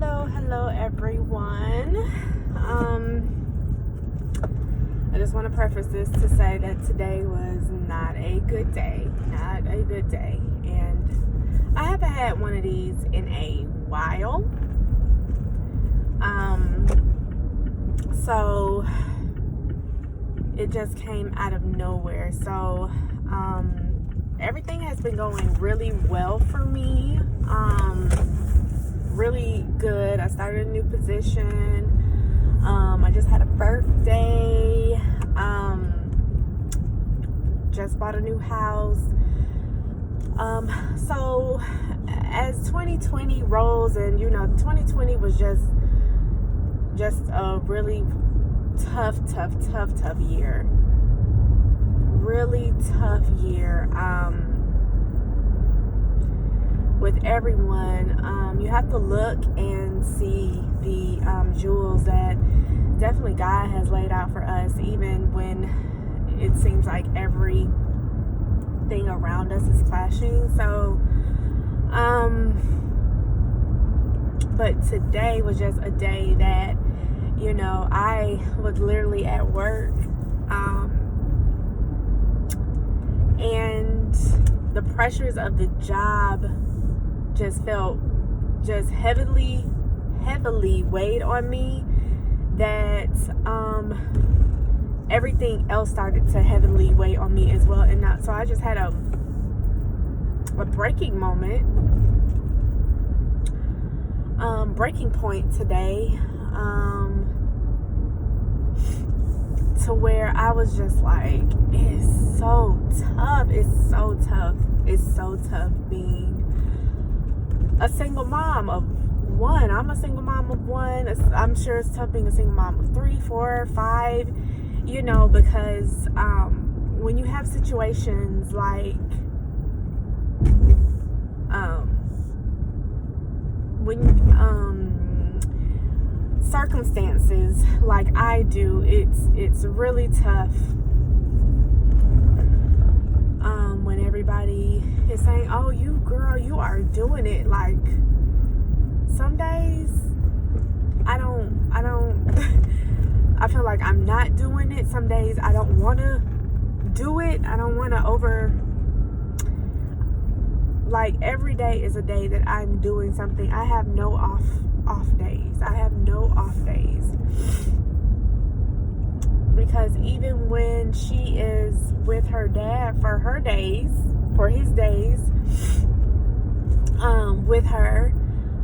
Hello everyone. I just want to preface this to say that today was not a good day. And I haven't had one of these in a while. So it just came out of nowhere. So everything has been going really well for me. Really good. I started a new position. I just had a birthday. Just bought a new house. So as 2020 rolls, and 2020 was just a really tough year. Really tough year. With everyone, you have to look and see the jewels that definitely God has laid out for us, even when it seems like everything around us is clashing. So, but today was just a day that, I was literally at work, and the pressures of the job just felt heavily weighed on me, that everything else started to heavily weigh on me as well. And so I just had a breaking point today, to where I was just like, it's so tough being a single mom of one. I'm a single mom of one. I'm sure it's tough being a single mom of 3, 4, 5, because when you have situations like circumstances like I do, it's really tough when everybody is saying, oh, you girl, you are doing it. Like, some days I feel like I'm not doing it. Some days I don't want to do it. I don't want to every day is a day that I'm doing something. I have no off days. Because even when she is with her dad for his days, with her,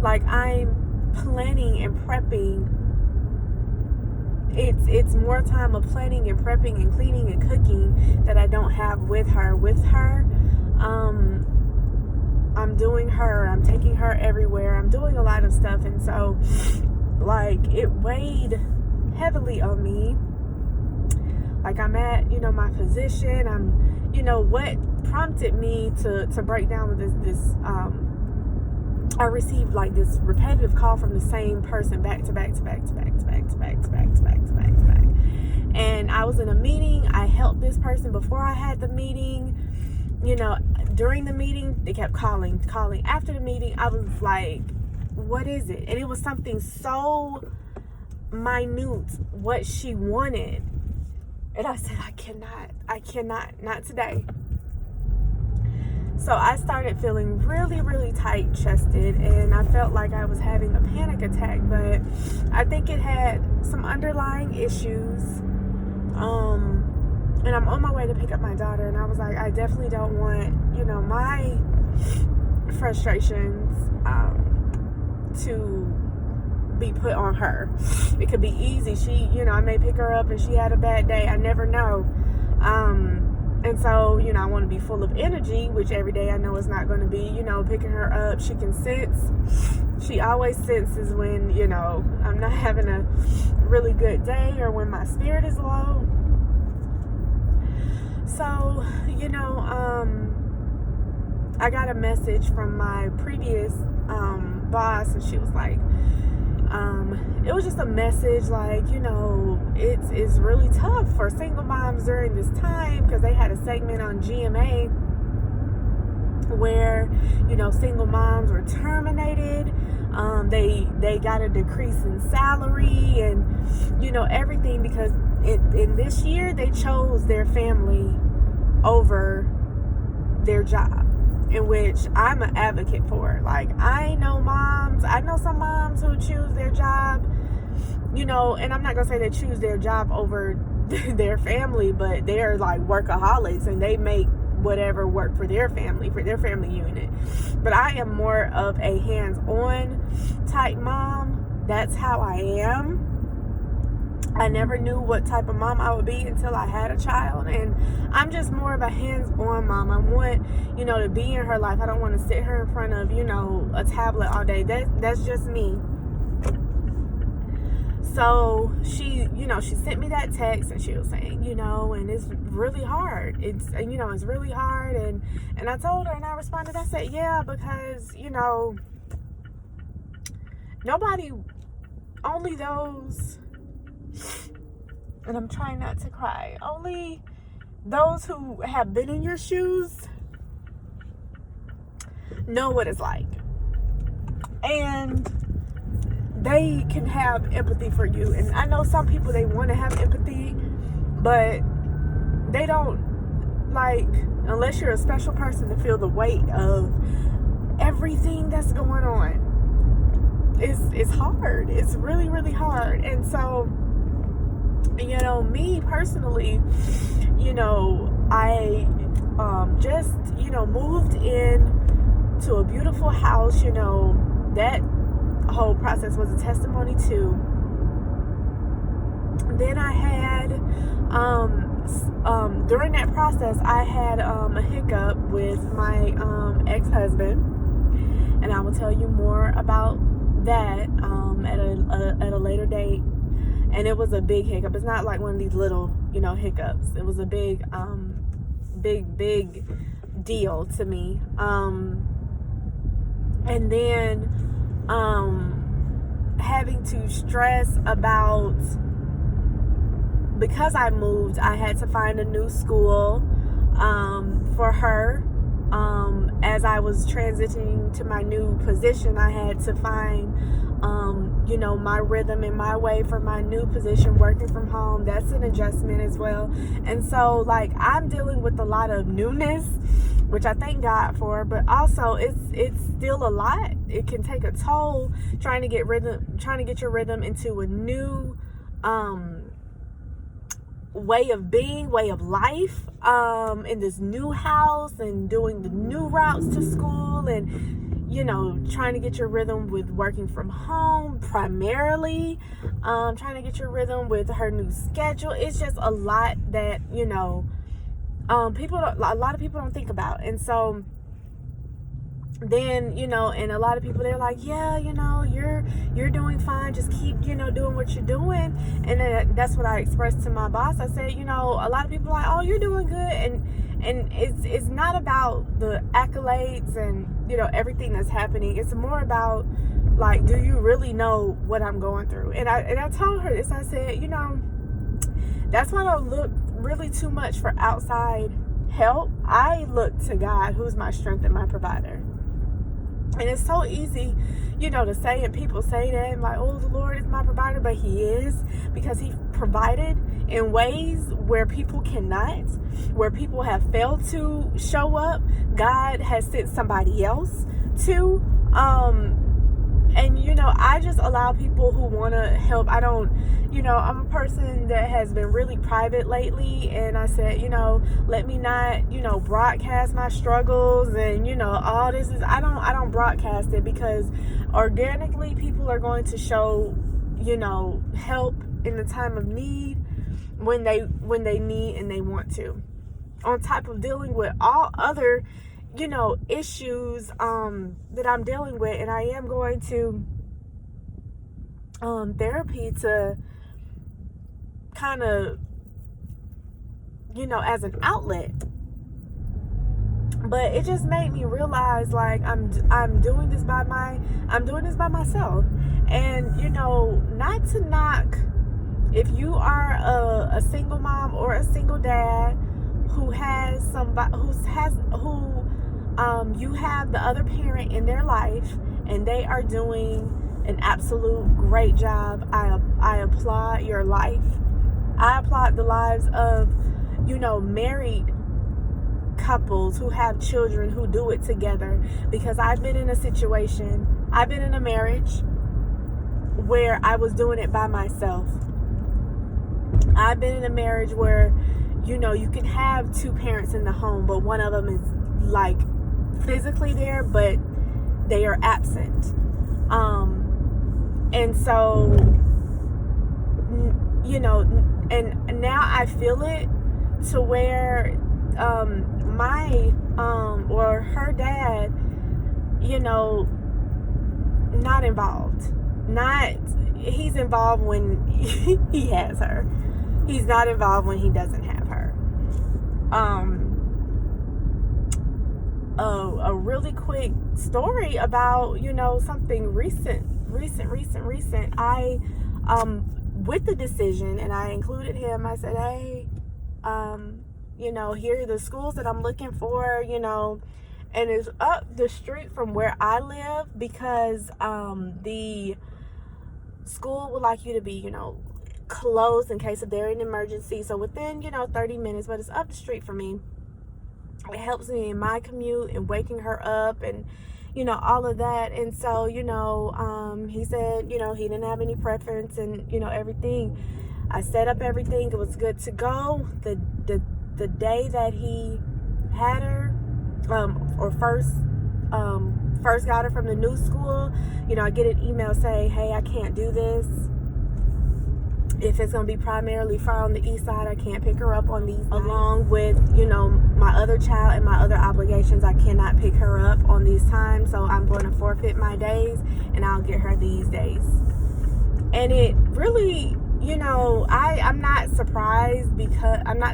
like, I'm planning and prepping. It's more time of planning and prepping and cleaning and cooking that I don't have with her. I'm doing her. I'm taking her everywhere. I'm doing a lot of stuff, and so, like, it weighed heavily on me. Like, I'm at, my position. What prompted me to break down with this, I received like this repetitive call from the same person back to back. And I was in a meeting. I helped this person before I had the meeting. During the meeting, they kept calling. After the meeting, I was like, what is it? And it was something so minute, what she wanted. And I said, I cannot, not today. So I started feeling really, really tight-chested, and I felt like I was having a panic attack, but I think it had some underlying issues. And I'm on my way to pick up my daughter, and I was like, I definitely don't want, my frustrations to be put on her. It could be easy. I may pick her up and she had a bad day. I never know. And so, I want to be full of energy, which every day I know is not going to be, picking her up. She can sense. She always senses when, I'm not having a really good day or when my spirit is low. So, I got a message from my previous boss, and she was like, it was just a message like, it's really tough for single moms during this time, because they had a segment on GMA where, single moms were terminated They got a decrease in salary and, you know, everything, because in this year they chose their family over their job, in which I'm an advocate for. Like, I know some moms who choose their job, you know, and I'm not gonna say they choose their job over their family, but they're like workaholics and they make whatever work for their family unit. But I am more of a hands-on type mom. That's how I am. I never knew what type of mom I would be until I had a child, and I'm just more of a hands-on mom. I want, you know, to be in her life. I don't want to sit her in front of, you know, a tablet all day. That's just me. So she, you know, she sent me that text and she was saying, you know, and it's really hard. It's really hard. And I told her, and I responded, I said, yeah, because, you know, only those, and I'm trying not to cry, only those who have been in your shoes know what it's like. And they can have empathy for you. And I know some people, they want to have empathy, but they don't, like, unless you're a special person, to feel the weight of everything that's going on. It's hard. It's really, really hard. And so, you know, me personally, you know, I just, you know, moved in to a beautiful house. You know, that whole process was a testimony too. Then I had during that process I had a hiccup with my ex-husband, and I will tell you more about that at a later date. And it was a big hiccup. It's not like one of these little, you know, hiccups. It was a big deal to me. And then having to stress about, because I moved, I had to find a new school for her. As I was transitioning to my new position, I had to find you know, my rhythm and my way for my new position, working from home. That's an adjustment as well. And so, like, I'm dealing with a lot of newness, which I thank God for, but also it's still a lot. It can take a toll trying to get your rhythm into a new way of being, way of life, in this new house, and doing the new routes to school, and, you know, trying to get your rhythm with working from home primarily, trying to get your rhythm with her new schedule. It's just a lot that, you know, a lot of people don't think about. And so then, you know, and a lot of people, they're like, yeah, you know, you're doing fine, just keep, you know, doing what you're doing. And then that's what I expressed to my boss. I said, you know, a lot of people are like, oh, you're doing good, and it's not about the accolades and, you know, everything that's happening. It's more about, like, do you really know what I'm going through? And I told her this. I said, you know, that's why I don't look really too much for outside help. I look to God, who's my strength and my provider. And it's so easy, you know, to say, and people say that, and like, oh, the Lord is my provider, but He is, because He provided in ways where people cannot, where people have failed to show up. God has sent somebody else to, and, you know, I just allow people who want to help. I don't, you know, I'm a person that has been really private lately, and I said, you know, let me not, you know, broadcast my struggles and, you know, all this is, I don't broadcast it, because organically people are going to show, you know, help in the time of need when they need and they want to, on top of dealing with all other, you know, issues that I'm dealing with. And I am going to therapy to kind of, you know, as an outlet. But it just made me realize, like, I'm doing this by myself. And, you know, not to knock, if you are a single mom or a single dad who has somebody who you have the other parent in their life, and they are doing an absolute great job. I applaud your life. I applaud the lives of, married couples who have children who do it together, because I've been in a marriage where I was doing it by myself. I've been in a marriage where, you can have two parents in the home, but one of them is like physically there, but they are absent. And so, and now I feel it to where or her dad, not involved. He's involved when he has her. He's not involved when he doesn't have her. A really quick story about, something recent. I, with the decision, and I included him, I said, hey, here are the schools that I'm looking for, and it's up the street from where I live, because the school would like you to be, closed in case of there an emergency. So within, 30 minutes, but it's up the street from me. It helps me in my commute and waking her up and, all of that. And so, he said, he didn't have any preference and, everything. I set up everything. It was good to go. The day that he had her, or first got her from the new school, I get an email saying, hey, I can't do this. If it's going to be primarily far on the east side, I can't pick her up on these nights. Along with, my other child and my other obligations, I cannot pick her up on these times. So I'm going to forfeit my days and I'll get her these days. And it really, I'm not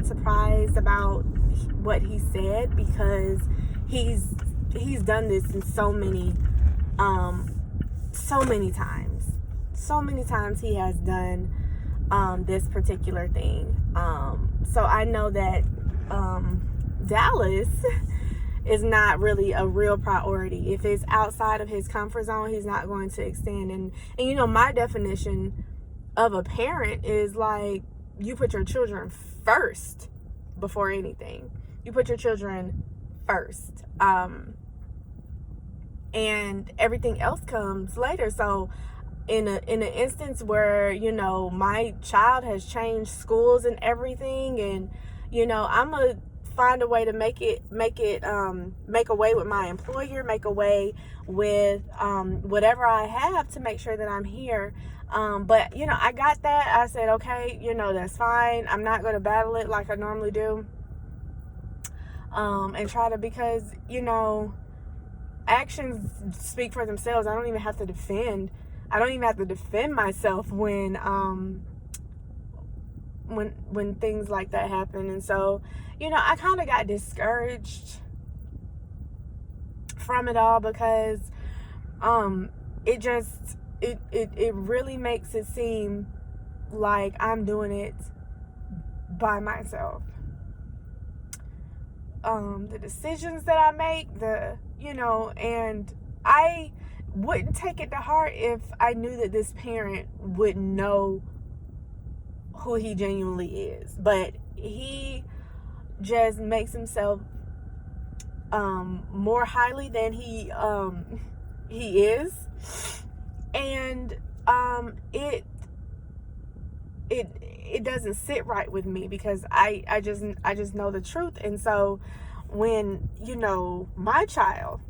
surprised about what he said, because he's done this in so many times. So many times he has done this particular thing. So I know that Dallas is not really a real priority. If it's outside of his comfort zone, he's not going to extend. And my definition of a parent is like, you put your children first before anything. You put your children first. And everything else comes later. So in an instance where, my child has changed schools and everything, and, I'm going to find a way to make a way with my employer, make a way with whatever I have to make sure that I'm here. But, I got that. I said, okay, that's fine. I'm not going to battle it like I normally do. And try to, because, actions speak for themselves. I don't even have to defend myself when things like that happen. And so, I kind of got discouraged from it all, because it really makes it seem like I'm doing it by myself. The decisions that I make, and I wouldn't take it to heart if I knew that this parent would know who he genuinely is. But he just makes himself more highly than he is. And it doesn't sit right with me, because I just know the truth. And so when my child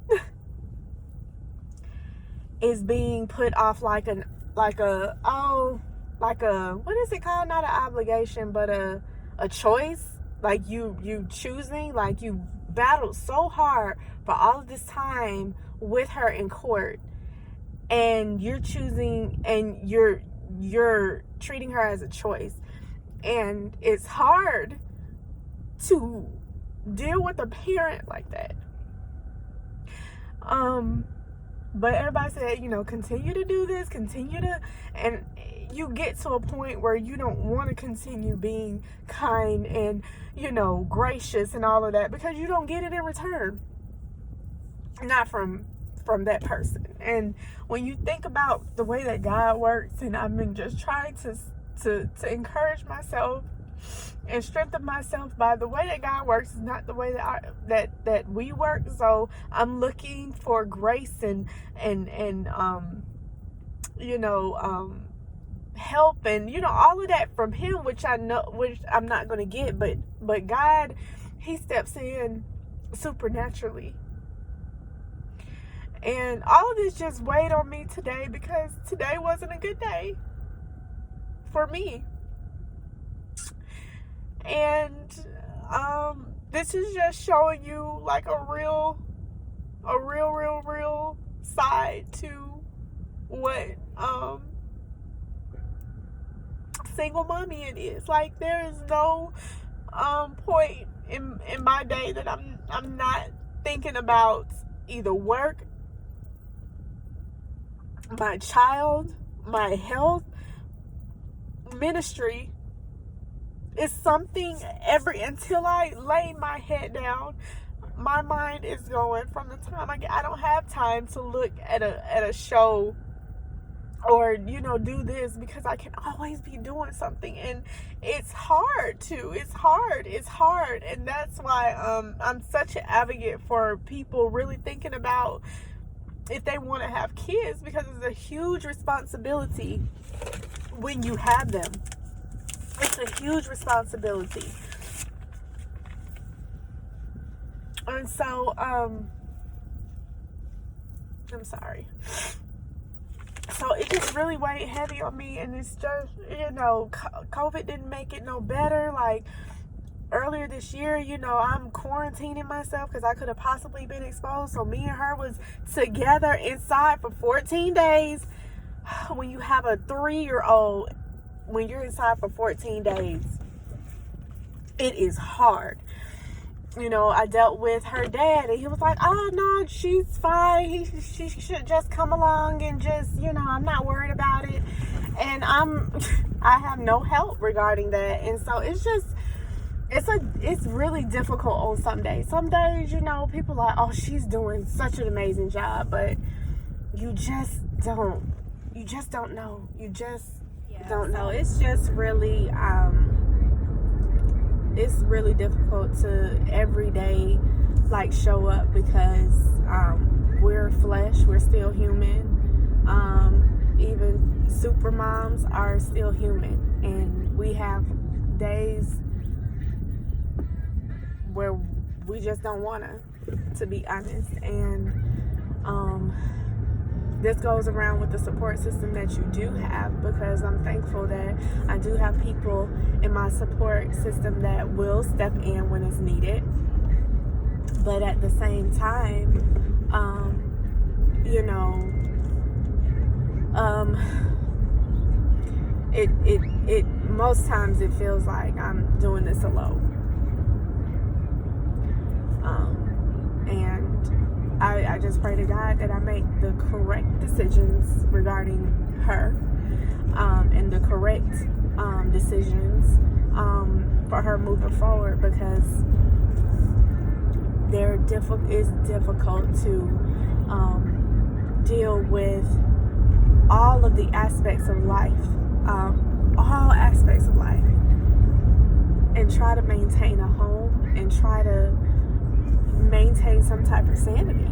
is being put off like a what is it called? Not an obligation, but a choice. Like you choosing, like you battled so hard for all of this time with her in court, and you're choosing, and you're treating her as a choice. And it's hard to deal with a parent like that. But everybody said, continue to do this, and you get to a point where you don't want to continue being kind and, gracious and all of that, because you don't get it in return. Not from from that person. And when you think about the way that God works, and I've been just trying to encourage myself and strengthen myself by the way that God works is not the way that we work. So I'm looking for grace and help and all of that from him, which I'm not going to get, but God, he steps in supernaturally. And all of this just weighed on me today because today wasn't a good day for me. And this is just showing you like a real side to what single mommy it is. Like, there is no point in my day that I'm not thinking about either work, my child, my health, ministry. It's something until I lay my head down, my mind is going from the time I don't have time to look at a show or do this, because I can always be doing something, and it's hard. And that's why I'm such an advocate for people really thinking about if they want to have kids, because it's a huge responsibility when you have them. It's a huge responsibility. And so I'm sorry. So it just really weighed heavy on me, and it's just, COVID didn't make it no better. Like, earlier this year, I'm quarantining myself because I could have possibly been exposed. So me and her was together inside for 14 days. When you have a 3-year-old, when you're inside for 14 days, it is hard. I dealt with her dad, and he was like, oh no, she's fine. She should just come along and just, I'm not worried about it. And I have no help regarding that. And so it's really difficult on some days. Some days, people are like, oh, she's doing such an amazing job, but you just don't know. You just don't know. It's just really, it's really difficult to every day show up, because we're flesh, we're still human. Even super moms are still human, and we have days where we just don't want to be honest. And this goes around with the support system that you do have, because I'm thankful that I do have people in my support system that will step in when it's needed. But at the same time, it most times it feels like I'm doing this alone. And I just pray to God that I make the correct decisions regarding her, and the correct decisions for her moving forward, because it's difficult to deal with all of the aspects of life, and try to maintain a home and try to maintain some type of sanity.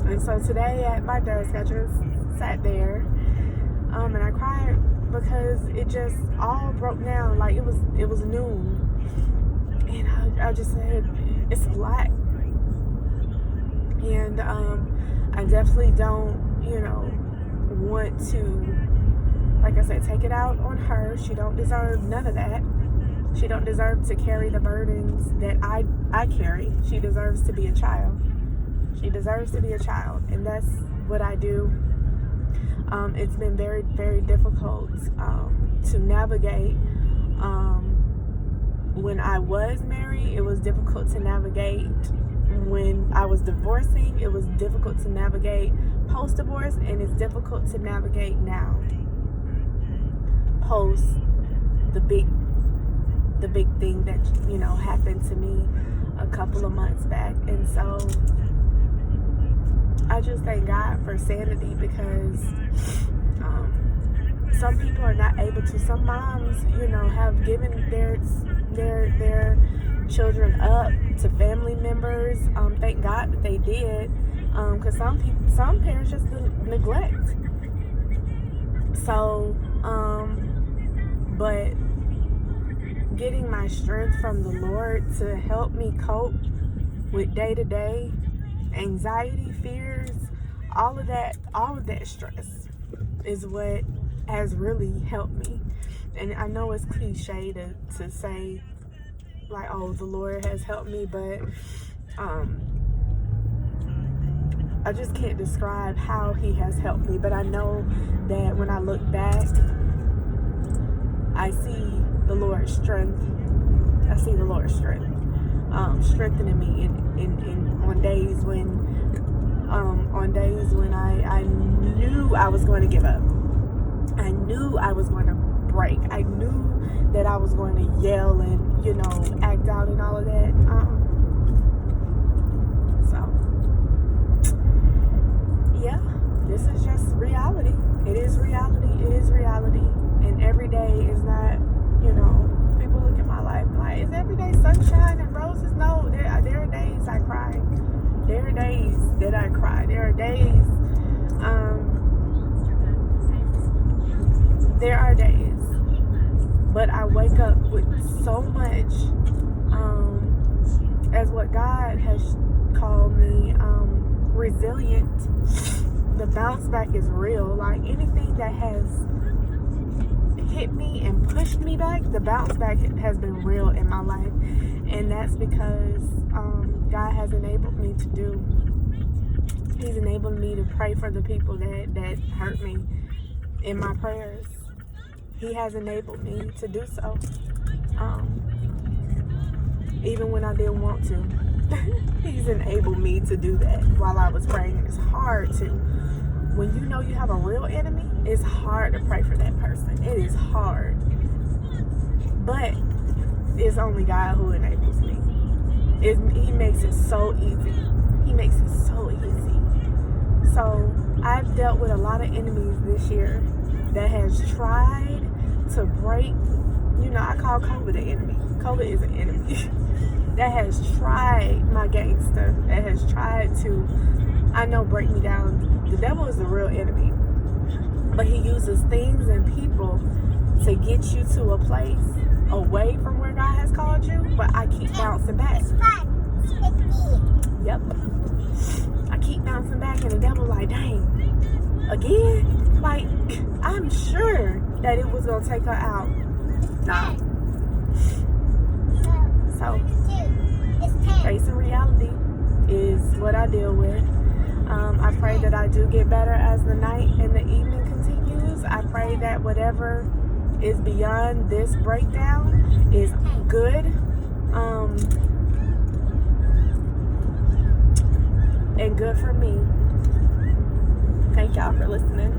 And so today at my desk, I just sat there and I cried, because it just all broke down. Like, it was noon, and I just said, it's a lot. And I definitely don't want to, like I said, take it out on her. She don't deserve none of that. She don't deserve to carry the burdens that I carry. She deserves to be a child. She deserves to be a child, and that's what I do. It's been very, very difficult to navigate. When I was married, it was difficult to navigate. When I was divorcing, it was difficult to navigate post-divorce, and it's difficult to navigate now, post the big thing that happened to me a couple of months back. And so I just thank God for sanity, because some people are not able to. Some moms, have given their children up to family members. Thank God that they did, because some parents just neglect. So, but getting my strength from the Lord to help me cope with day-to-day anxiety, fears, all of that stress is what has really helped me. And I know it's cliche to say, like, oh, the Lord has helped me, but I just can't describe how he has helped me. But I know that when I look back, I see the Lord's strength. I see the Lord's strength strengthening me in on days when I knew I was going to give up. I knew I was going to break. I knew that I was going to yell and, act out and all of that. Yeah, this is just reality. It is reality. It is reality. And every day is not, people look at my life like, is every day sunshine and roses? No, there are days I cry. There are days that I cry. There are days, but I wake up with so much, as what God has called me, resilient. The bounce back is real. Like, anything that has hit me and pushed me back, the bounce back has been real in my life. And that's because God has enabled me to do. He's enabled me to pray for the people that hurt me in my prayers. He has enabled me to do so, even when I didn't want to. He's enabled me to do that while I was praying. And it's hard to. When you know you have a real enemy, it's hard to pray for that person. It is hard. But it's only God who enables me. He makes it so easy. He makes it so easy. So I've dealt with a lot of enemies this year that has tried to break. I call COVID an enemy. COVID is an enemy. That has tried my gangster. That has tried to, break me down. The devil is the real enemy. But he uses things and people to get you to a place away from where God has called you. But I keep bouncing back. Yep. I keep bouncing back, and the devil like, dang, again? Like, I'm sure that it was going to take her out. Nah. So, facing reality is what I deal with. I pray that I do get better as the night and the evening continues. I pray that whatever is beyond this breakdown is good. And good for me. Thank y'all for listening.